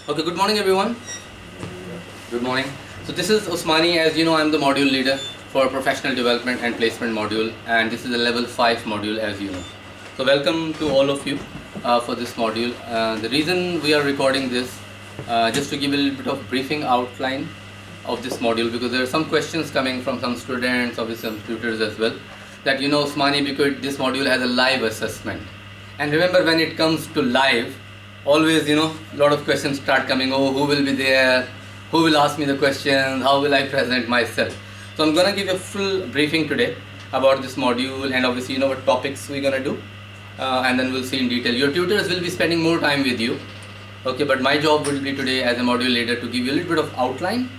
Okay, good morning everyone. Good morning. So this is Usmani. As you know, I'm the module leader for professional development and placement module, and this is a level 5 module, as you know. So welcome to all of you for this module. The reason we are recording this, just to give a little bit of briefing outline of this module, because there are some questions coming from some students, obviously some tutors as well, that Usmani, because this module has a live assessment. And remember, when it comes to live, always a lot of questions start coming. Oh, who will be there, who will ask me the questions, how will I present myself? So I'm going to give you a full briefing today about this module, and obviously what topics we're going to do, and then we'll see in detail. Your tutors will be spending more time with you, okay, but my job will be today as a module leader to give you a little bit of outline,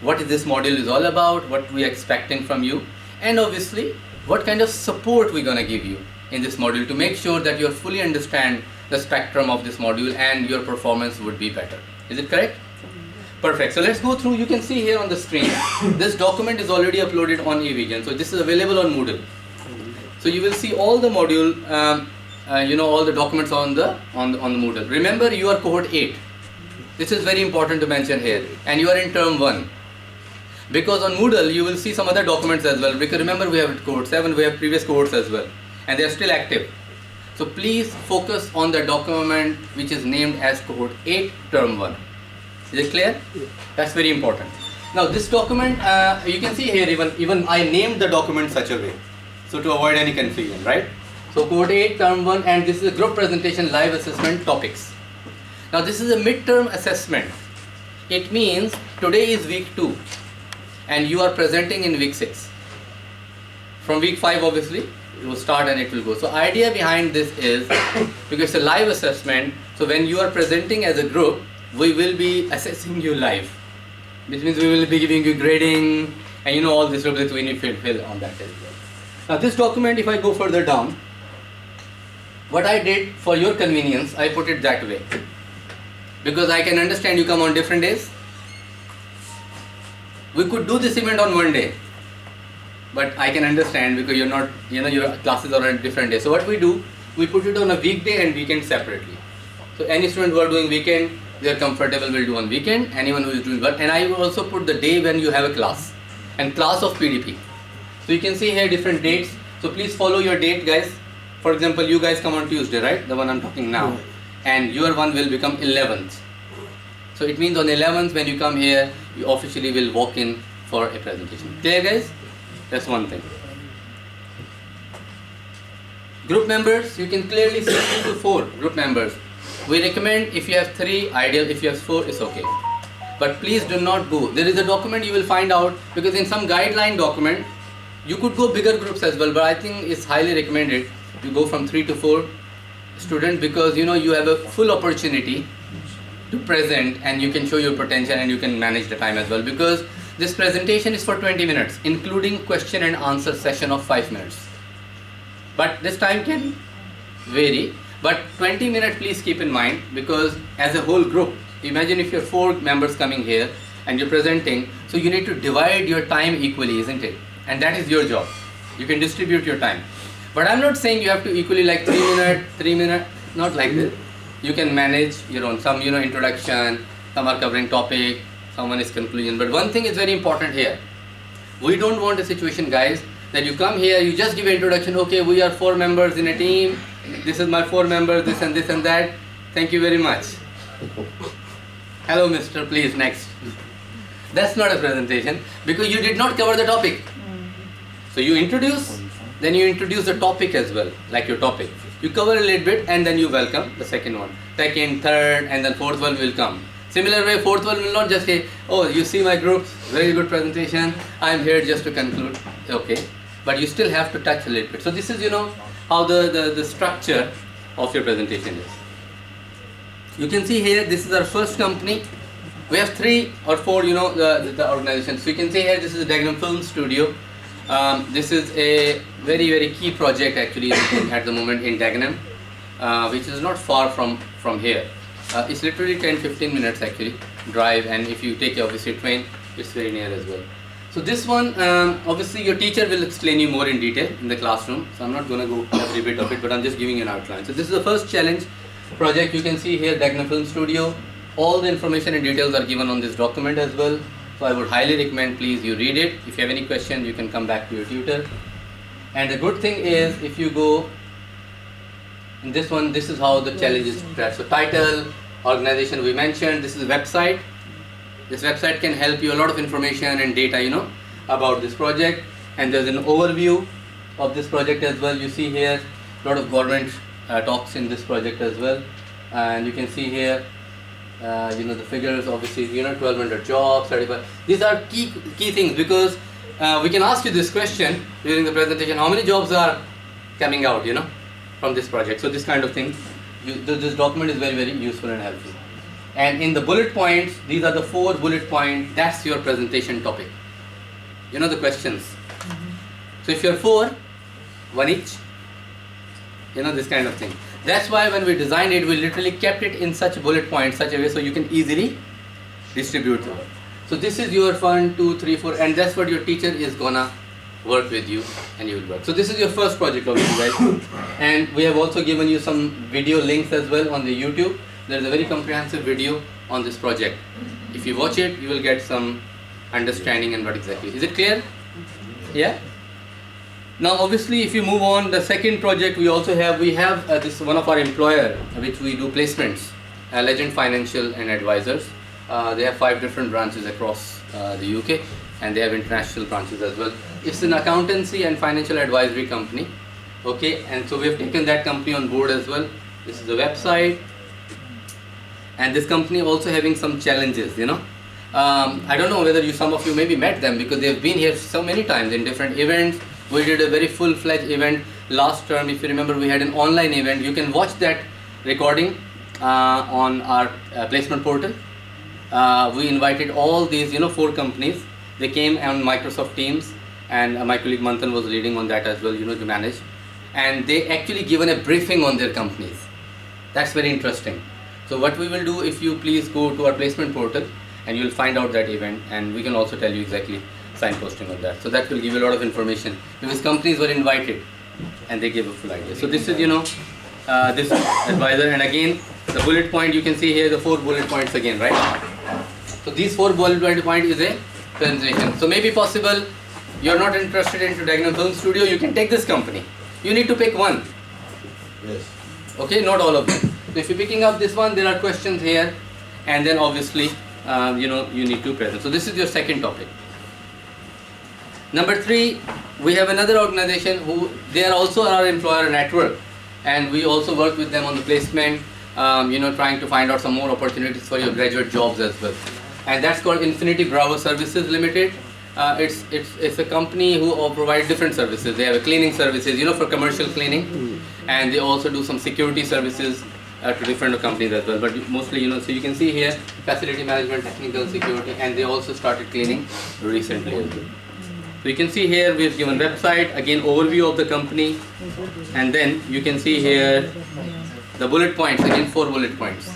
what this module is all about, what we are expecting from you, and obviously what kind of support we're going to give you in this module to make sure that you fully understand the spectrum of this module and your performance would be better. Is it correct? Perfect. So let's go through. You can see here on the screen, this document is already uploaded on eVision. So this is available on Moodle. So you will see all the module, all the documents on the Moodle. Remember, you are cohort 8. This is very important to mention here, and you are in term 1. Because on Moodle, you will see some other documents as well. Because remember, we have cohort 7, we have previous cohorts as well, and they are still active. So please focus on the document which is named as cohort 8 term 1. Is it clear? Yeah. That's very important. Now this document, you can see here, even I named the document such a way, so to avoid any confusion, right? So cohort 8 term 1, and this is a group presentation live assessment topics. Now this is a midterm assessment. It means today is week 2 and you are presenting in week 6. From week 5 obviously it will start and it will go. So idea behind this is, because it's a live assessment, so when you are presenting as a group, we will be assessing you live, which means we will be giving you grading and all these rubrics we need to fill on that as well. Now this document, if I go further down, what I did for your convenience, I put it that way, because I can understand you come on different days. We could do this event on one day, but I can understand because you're not, your classes are on a different day. So what we do, we put it on a weekday and weekend separately. So any student who are doing weekend, they are comfortable will do on weekend. Anyone who is doing work, and I will also put the day when you have a class, and class of PDP. So you can see here different dates. So please follow your date, guys. For example, you guys come on Tuesday, right? The one I'm talking now, and your one will become 11th. So it means on 11th when you come here, you officially will walk in for a presentation. Clear, guys? That's one thing. Group members, you can clearly see 2 to 4 group members. We recommend if you have 3, ideal. If you have 4, it's okay. But please do not go. There is a document you will find out, because in some guideline document, you could go bigger groups as well, but I think it's highly recommended you go from 3 to 4 students, because you have a full opportunity to present and you can show your potential and you can manage the time as well, because this presentation is for 20 minutes, including question and answer session of 5 minutes. But this time can vary. But 20 minutes, please keep in mind, because as a whole group, imagine if you're 4 members coming here and you're presenting, so you need to divide your time equally, isn't it? And that is your job. You can distribute your time. But I'm not saying you have to equally like 3 minutes, not like this. You can manage your own, some introduction, some are covering topic, someone is conclusion. But one thing is very important here. We don't want a situation, guys, that you come here, you just give an introduction, okay, we are 4 members in a team, this is my 4 members, this and that, thank you very much. Hello mister, please, next. That's not a presentation, because you did not cover the topic. So you introduce, then you introduce the topic as well, like your topic. You cover a little bit and then you welcome the second one, second, third, and then 4th one will come. Similar way, 4th one will not just say, oh, you see my group, very good presentation, I am here just to conclude. Okay, but you still have to touch a little bit. So this is, how the structure of your presentation is. You can see here, this is our first company. We have 3 or 4, the organizations. So you can see here, this is a Dagenham Film Studio. This is a very, very key project actually at the moment in Dagenham, which is not far from here. It's literally 10-15 minutes actually drive, and if you take obviously train, it's very near as well. So this one, obviously your teacher will explain you more in detail in the classroom, so I'm not going to go every bit of it, but I'm just giving you an outline. So this is the first challenge project. You can see here Dagenham Film Studio, All the information and details are given on this document as well. So I would highly recommend, please, you read it. If you have any question, you can come back to your tutor. And the good thing is, if you go in this one, this is how the challenge is tracked. So title, organization we mentioned, this is a website. This website can help you a lot of information and data, about this project. And there's an overview of this project as well. You see here a lot of government talks in this project as well. And you can see here, the figures, obviously, 1200 jobs, 35. These are key things, because we can ask you this question during the presentation: how many jobs are coming out, from this project? So this kind of thing, this document is very, very useful and helpful. And in the bullet points, these are the 4 bullet points. That's your presentation topic. The questions. So if you're 4, 1 each, this kind of thing. That's why when we designed it, we literally kept it in such bullet points, such a way so you can easily distribute them. So this is your 1, 2, 3, 4, and that's what your teacher is gonna work with you, and you will work. So this is your first project, obviously, guys. And we have also given you some video links as well on the YouTube. There's a very comprehensive video on this project. If you watch it, you will get some understanding and what exactly. Is it clear? Yeah? Now obviously, if you move on, the second project we have this one of our employer, which we do placements, Legend Financial and Advisors. They have 5 different branches across the UK, and they have international branches as well. It's an accountancy and financial advisory company. Okay, and so we have taken that company on board as well. This is the website, and this company also having some challenges, I don't know whether some of you maybe met them, because they've been here so many times in different events. We did a very full-fledged event last term. If you remember, we had an online event. You can watch that recording on our placement portal. We invited all these 4 companies. They came on Microsoft Teams, and my colleague Manthan was leading on that as well, to manage. And they actually given a briefing on their companies. That's very interesting. So what we will do, if you please go to our placement portal, and you will find out that event, and we can also tell you exactly signposting on that. So that will give you a lot of information, because companies were invited and they gave a full idea. So this is this advisor, and again the bullet point, you can see here the 4 bullet points again, right? So these 4 bullet points is a presentation. So maybe possible you're not interested into Dagenham Film Studio, you can take this company. You need to pick one. Yes. Okay, not all of them. So if you're picking up this one, there are questions here, and then obviously you need to present. So this is your second topic. Number 3, we have another organization who they are also our employer network, and we also work with them on the placement, trying to find out some more opportunities for your graduate jobs as well. And that's called Infinity Bravo Services Limited. It's a company who provide different services. They have a cleaning services, for commercial cleaning, and they also do some security services to different companies as well. But mostly, so you can see here facility management, technical security, and they also started cleaning recently as well. So you can see here we've given website, again overview of the company, and then you can see here the bullet points, again 4 bullet points.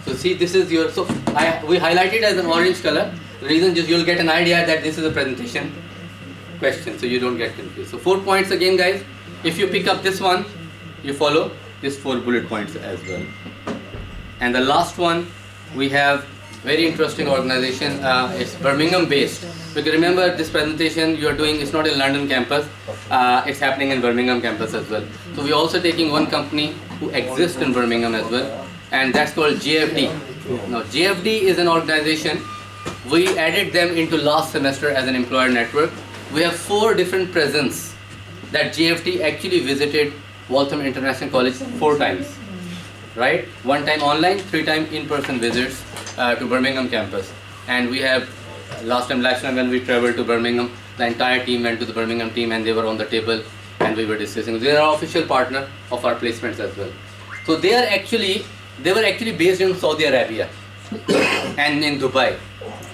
So see, this is your, we highlighted as an orange color. The reason is you'll get an idea that this is a presentation question, so you don't get confused. So 4 points again, guys. If you pick up this one, you follow these 4 bullet points as well. And the last one, we have very interesting organization. It's Birmingham based. Because remember, this presentation you are doing is not in London campus. It's happening in Birmingham campus as well. So we're also taking one company who exists in Birmingham as well, and that's called JFD. Now JFD is an organization. We added them into last semester as an employer network. We have 4 different presence that JFD actually visited Waltham International College 4 times. Right? 1 time online, 3 times in-person visits to Birmingham campus. And we have last time when we traveled to Birmingham, the entire team went to the Birmingham team, and they were on the table and we were discussing. They are our official partner of our placements as well. So they were actually based in Saudi Arabia and in Dubai,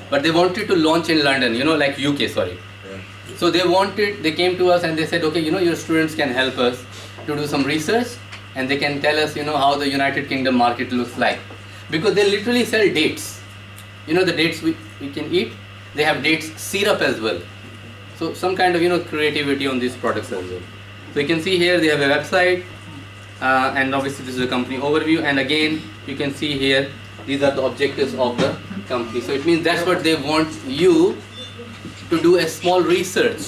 but they wanted to launch in London, like UK, sorry. So they came to us and they said, okay, your students can help us to do some research, and they can tell us, how the United Kingdom market looks like. Because they literally sell dates. The dates we can eat. They have dates syrup as well. So some kind of, creativity on these products as well. So you can see here they have a website, and obviously this is a company overview. And again, you can see here These are the objectives of the company. So it means that's what they want you to do a small research.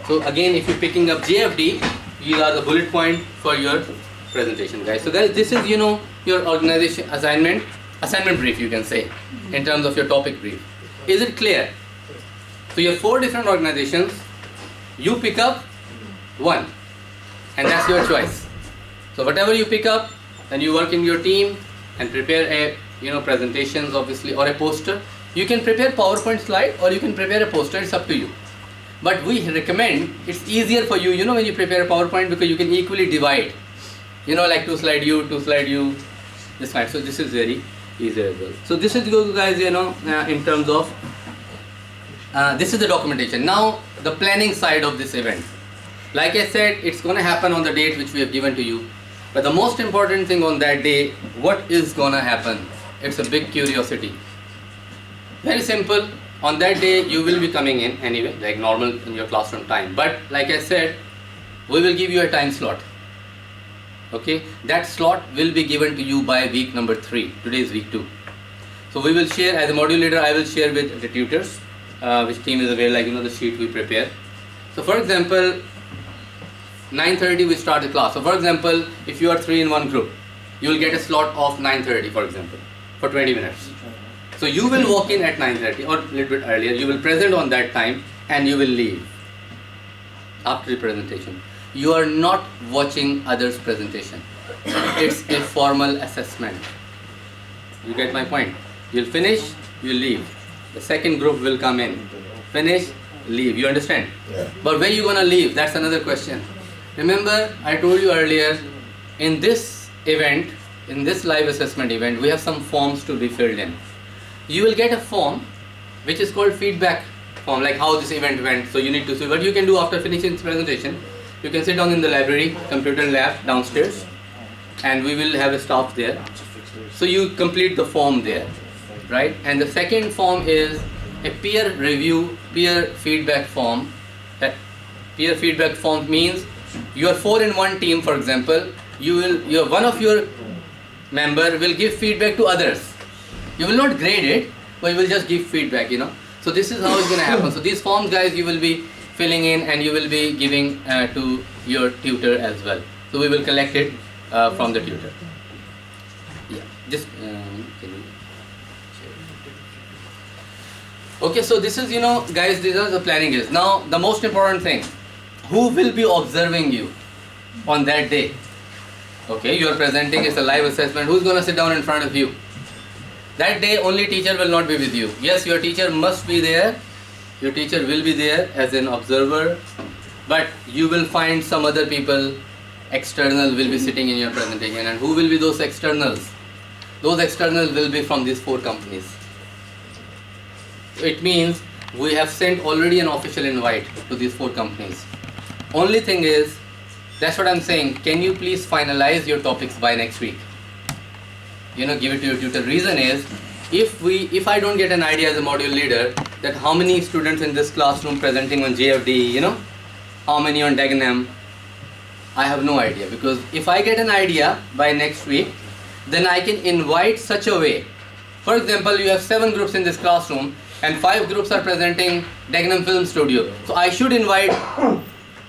So again, if you're picking up JFD, these are the bullet point for your presentation, guys. So guys, this is your organization assignment brief, you can say, in terms of your topic brief. Is it clear? So you have 4 different organizations. You pick up one, and that's your choice. So whatever you pick up, then you work in your team and prepare a presentations, obviously, or a poster. You can prepare PowerPoint slide or you can prepare a poster. It's up to you. But we recommend, it's easier for you, when you prepare a PowerPoint, because you can equally divide. Like 2 slide you, 2 slide you, this kind. So this is very easy as well. So this is, guys, in terms of this is the documentation. Now the planning side of this event. Like I said, it's going to happen on the date which we have given to you. But the most important thing on that day, what is going to happen? It's a big curiosity. Very simple. On that day, you will be coming in anyway, like normal in your classroom time. But like I said, we will give you a time slot. Okay, that slot will be given to you by week number 3. Today is week 2. So we will share, as a module leader, I will share with the tutors, which team is aware, like the sheet we prepare. So for example, 9:30 we start the class. So for example, if you are 3 in one group, you will get a slot of 9:30, for example, for 20 minutes. So you will walk in at 9:30 or a little bit earlier. You will present on that time and you will leave after the presentation. You are not watching others' presentation. It's a formal assessment. You get my point? You'll finish, you'll leave. The second group will come in, finish, leave. You understand? Yeah. But where you gonna leave? That's another question. Remember, I told you earlier, in this event, in this live assessment event, we have some forms to be filled in. You will get a form which is called feedback form, like how this event went. So you need to see what you can do after finishing this presentation. You can sit down in the library, computer lab downstairs, and we will have a staff there. So you complete the form there, right? And the second form is a peer review, peer feedback form. That peer feedback form means you are 4 in one team, for example. One of your member will give feedback to others. You will not grade it, but you will just give feedback, So this is how it's going to happen. So these forms, guys, you will be filling in and you will be giving to your tutor as well. So we will collect it from the tutor. Yeah, just can you share it? Okay, so this is, guys, these are the planning is. Now the most important thing, who will be observing you on that day? Okay, you are presenting, it's a live assessment. Who's going to sit down in front of you? That day only teacher will not be with you. Yes, your teacher must be there. Your teacher will be there as an observer. But you will find some other people, external, will be sitting in your presentation. And who will be those externals? Those externals will be from these 4 companies. It means we have sent already an official invite to these 4 companies. Only thing is, that's what I'm saying, can you please finalize your topics by next week? Give it to your tutor. Reason is, if I don't get an idea as a module leader that how many students in this classroom presenting on JFD, how many on Dagenham, I have no idea. Because if I get an idea by next week, then I can invite such a way. For example, you have 7 groups in this classroom and 5 groups are presenting Dagenham Film Studio. So I should invite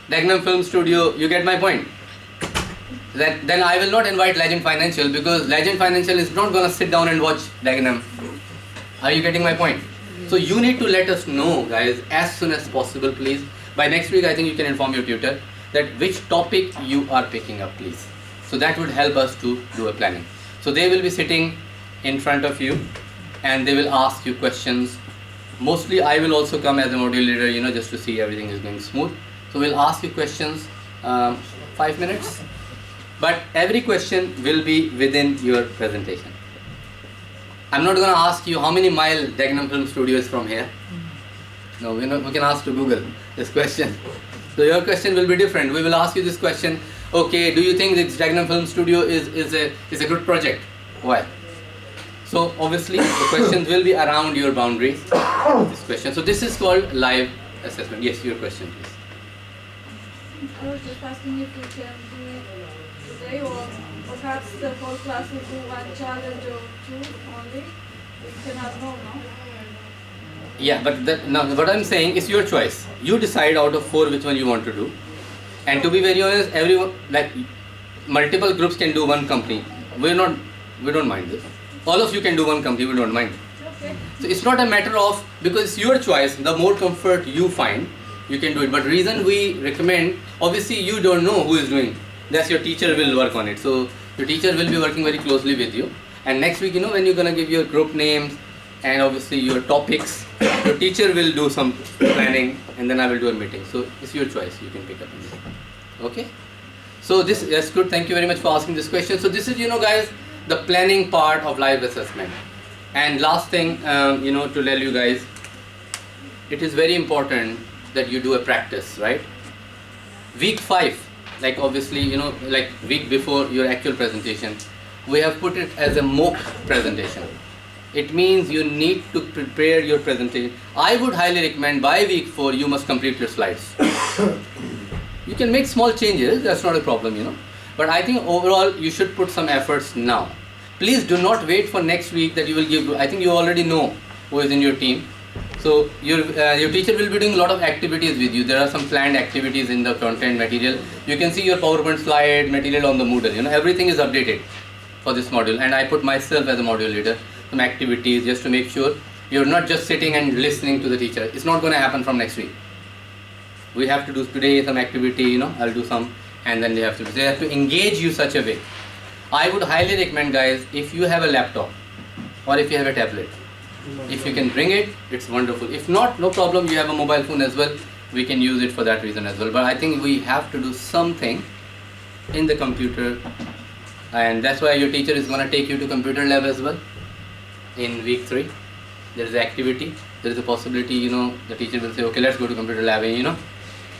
Dagenham Film Studio. You get my point? Then I will not invite Legend Financial, because Legend Financial is not going to sit down and watch Dagenham. Are you getting my point? So you need to let us know, guys, as soon as possible, please. By next week, I think you can inform your tutor that which topic you are picking up, please. So that would help us to do a planning. So they will be sitting in front of you and they will ask you questions. Mostly I will also come as a module leader, just to see everything is going smooth. So we'll ask you questions, 5 minutes. But every question will be within your presentation. I'm not going to ask you how many miles Dagenham Film Studio is from here. No, we can ask to Google this question. So your question will be different. We will ask you this question. Okay, do you think this Dagenham Film Studio is a good project? Why? So obviously the questions will be around your boundaries. This question. So this is called live assessment. Yes, your question, please. I was just asking if you can do it today or perhaps the whole class will do one challenge or two only. We cannot know, no? Yeah, but now what I'm saying is your choice. You decide out of 4 which one you want to do. And to be very honest, everyone, like multiple groups can do one company. We don't mind this. All of you can do one company, we don't mind. Okay. So it's not a matter of, because it's your choice, the more comfort you find, you can do it. But reason we recommend, obviously you don't know who is doing. That's your teacher will work on it. So your teacher will be working very closely with you. And next week, when you're gonna give your group names and obviously your topics, your teacher will do some planning and then I will do a meeting. So it's your choice, you can pick up on it. Okay? So that's good. Thank you very much for asking this question. So this is, guys, the planning part of live assessment. And last thing, to tell you guys, it is very important that you do a practice, right? Week 5, like obviously, like week before your actual presentation, we have put it as a mock presentation. It means you need to prepare your presentation. I would highly recommend by week 4, you must complete your slides. You can make small changes, that's not a problem, But I think overall, you should put some efforts now. Please do not wait for next week that you will give. I think you already know who is in your team. So your teacher will be doing a lot of activities with you. There are some planned activities in the content material. You can see your PowerPoint slide material on the Moodle. Everything is updated for this module. And I put myself as a module leader, some activities just to make sure you're not just sitting and listening to the teacher. It's not going to happen from next week. We have to do today some activity, I'll do some, and then they have to engage you such a way. I would highly recommend, guys, if you have a laptop or if you have a tablet, if you can bring it, it's wonderful. If not, no problem, you have a mobile phone as well, we can use it for that reason as well. But I think we have to do something in the computer, and that's why your teacher is going to take you to computer lab as well in week 3. There is an activity, there is a possibility, the teacher will say, okay, let's go to computer lab,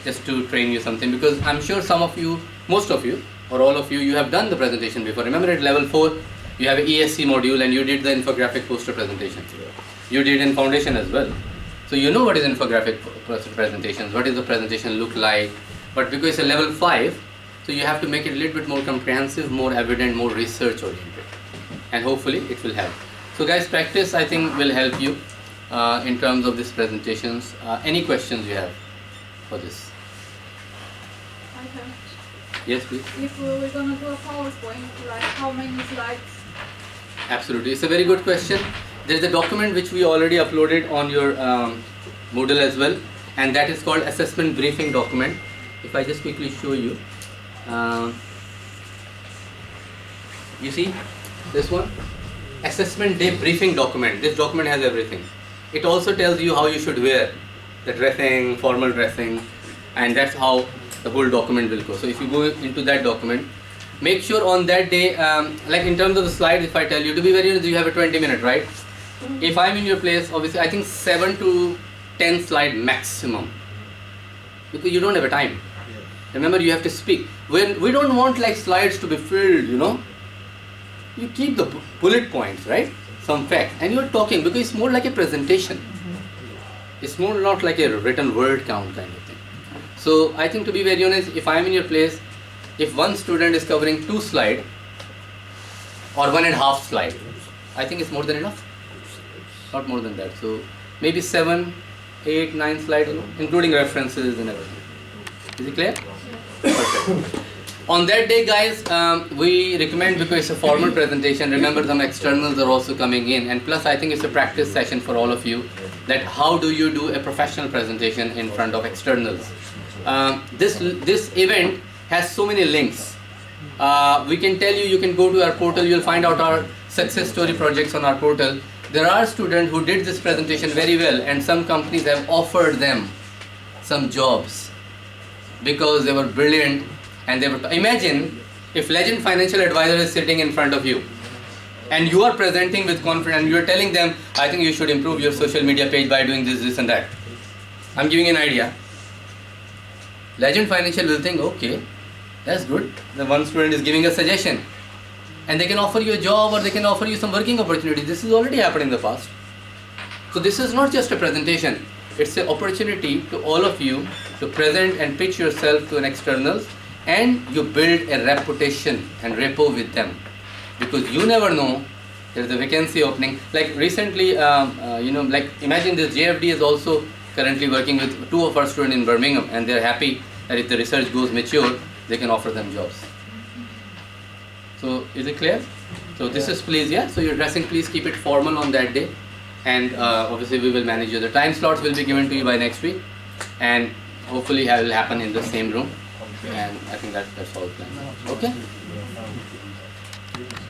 just to train you something, because I'm sure some of you, most of you, or all of you, you have done the presentation before. Remember at level 4, you have an ESC module and you did the infographic poster presentation. You did in foundation as well. So you know what is infographic poster presentations, what does the presentation look like. But because it's a level 5, so you have to make it a little bit more comprehensive, more evident, more research oriented. And hopefully it will help. So guys, practice I think will help you in terms of these presentations. Any questions you have for this? I have. Yes, please. If we're going to do a PowerPoint, like how many slides? Absolutely. It's a very good question. There is a document which we already uploaded on your Moodle as well, and that is called Assessment Briefing Document. If I just quickly show you. You see this one? Assessment Day Briefing Document. This document has everything. It also tells you how you should wear the dressing, formal dressing, and that's how the whole document will go. So if you go into that document, make sure on that day, like in terms of the slides, if I tell you, to be very honest, you have a 20-minute, right? If I'm in your place, obviously I think 7 to 10 slide maximum, because you don't have a time. Remember, you have to speak. We don't want like slides to be filled, You keep the bullet points, right? Some facts, and you're talking, because it's more like a presentation. It's more not like a written word count kind of thing. So I think, to be very honest, if I'm in your place, if one student is covering 2 slides or 1.5 slide, I think it's more than enough. Not more than that. So maybe 7, 8, 9 slides, including references and everything. Is it clear? Perfect. On that day, guys, we recommend, because it's a formal presentation, remember some externals are also coming in, and plus I think it's a practice session for all of you, that how do you do a professional presentation in front of externals. This event has so many links. We can tell you, you can go to our portal, you'll find out our success story projects on our portal. There are students who did this presentation very well, and some companies have offered them some jobs because they were brilliant. And they were, imagine if Legend Financial Advisor is sitting in front of you and you are presenting with confidence, you are telling them, I think you should improve your social media page by doing this, this and that. I'm giving an idea. Legend Financial will think, okay, that's good. The one student is giving a suggestion, and they can offer you a job, or they can offer you some working opportunity. This has already happened in the past. So this is not just a presentation. It's an opportunity to all of you to present and pitch yourself to an externals and you build a reputation and rapport with them, because you never know there's a vacancy opening. Like recently, like imagine this JFD is also currently working with 2 of our students in Birmingham, and they're happy that if the research goes mature, they can offer them jobs. So is it clear? So this is please, yeah. So your dressing, please keep it formal on that day, and obviously we will manage you. The time slots will be given to you by next week, and hopefully it will happen in the same room. And I think that's all planned. Okay.